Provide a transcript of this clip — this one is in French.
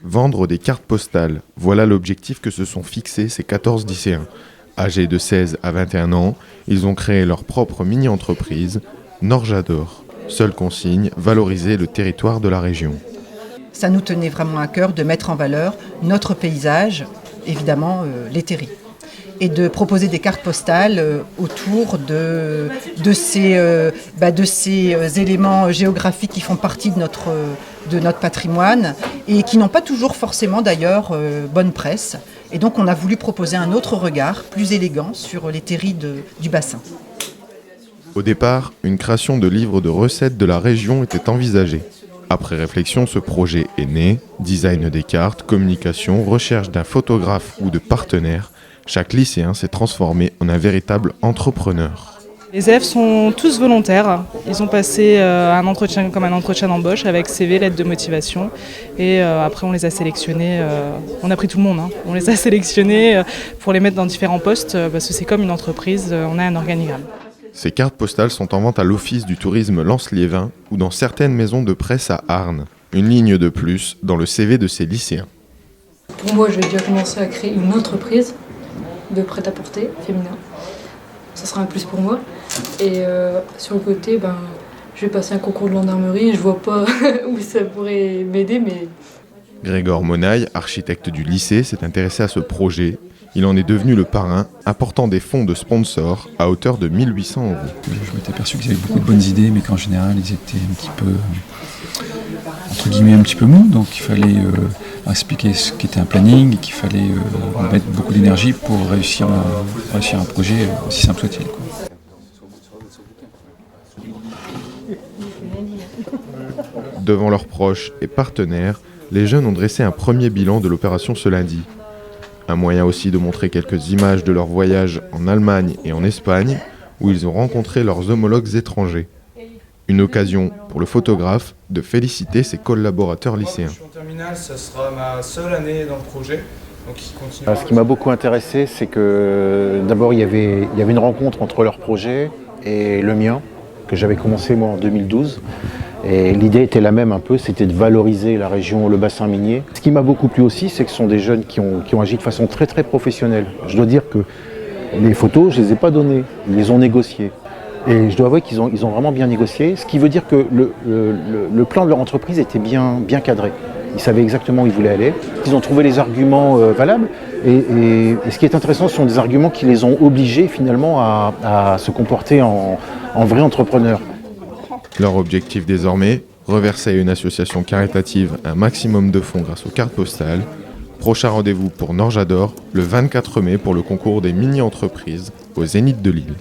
Vendre des cartes postales, voilà l'objectif que se sont fixés ces 14 lycéens. Âgés de 16 à 21 ans, ils ont créé leur propre mini-entreprise, Norjador. Seule consigne, valoriser le territoire de la région. Ça nous tenait vraiment à cœur de mettre en valeur notre paysage, évidemment les terris, et de proposer des cartes postales autour de ces éléments géographiques qui font partie de notre patrimoine et qui n'ont pas toujours forcément d'ailleurs bonne presse. Et donc on a voulu proposer un autre regard, plus élégant, sur les terris du bassin. Au départ, une création de livres de recettes de la région était envisagée. Après réflexion, ce projet est né. Design des cartes, communication, recherche d'un photographe ou de partenaire. Chaque lycéen s'est transformé en un véritable entrepreneur. Les élèves sont tous volontaires. Ils ont passé un entretien d'embauche avec CV, lettre de motivation. Et après, on les a sélectionnés. On a pris tout le monde. On les a sélectionnés pour les mettre dans différents postes parce que c'est comme une entreprise. On a un organigramme. Ces cartes postales sont en vente à l'Office du tourisme Lens-Liévin ou dans certaines maisons de presse à Arnes. Une ligne de plus dans le CV de ces lycéens. Pour moi, je vais déjà commencer à créer une entreprise de prêt-à-porter féminin. Ça sera un plus pour moi. Et sur le côté, je vais passer un concours de gendarmerie. Je vois pas où ça pourrait m'aider, mais... Grégor Monaille, architecte du lycée, s'est intéressé à ce projet. Il en est devenu le parrain, apportant des fonds de sponsors à hauteur de 1 800 €. Je m'étais aperçu qu'ils avaient beaucoup de bonnes idées, mais qu'en général, ils étaient un petit peu, entre guillemets, un petit peu mous. Donc il fallait expliquer ce qu'était un planning, et qu'il fallait mettre beaucoup d'énergie pour réussir un projet aussi simple soit-il. Devant leurs proches et partenaires, les jeunes ont dressé un premier bilan de l'opération ce lundi. Un moyen aussi de montrer quelques images de leur voyage en Allemagne et en Espagne, où ils ont rencontré leurs homologues étrangers. Une occasion pour le photographe de féliciter ses collaborateurs lycéens. Moi, je suis en terminale, ça sera ma seule année dans le projet. Donc, ce qui m'a beaucoup intéressé, c'est que d'abord il y avait une rencontre entre leur projet et le mien, que j'avais commencé moi en 2012. Et l'idée était la même un peu, c'était de valoriser la région, le bassin minier. Ce qui m'a beaucoup plu aussi, c'est que ce sont des jeunes qui ont agi de façon très très professionnelle. Je dois dire que les photos, je ne les ai pas données, ils les ont négociées. Et je dois avouer qu'ils ont vraiment bien négocié, ce qui veut dire que le plan de leur entreprise était bien cadré. Ils savaient exactement où ils voulaient aller, ils ont trouvé les arguments valables. Et ce qui est intéressant, ce sont des arguments qui les ont obligés finalement à se comporter en vrais entrepreneurs. Leur objectif désormais, reverser à une association caritative un maximum de fonds grâce aux cartes postales. Prochain rendez-vous pour Norjador, le 24 mai pour le concours des mini-entreprises au Zénith de Lille.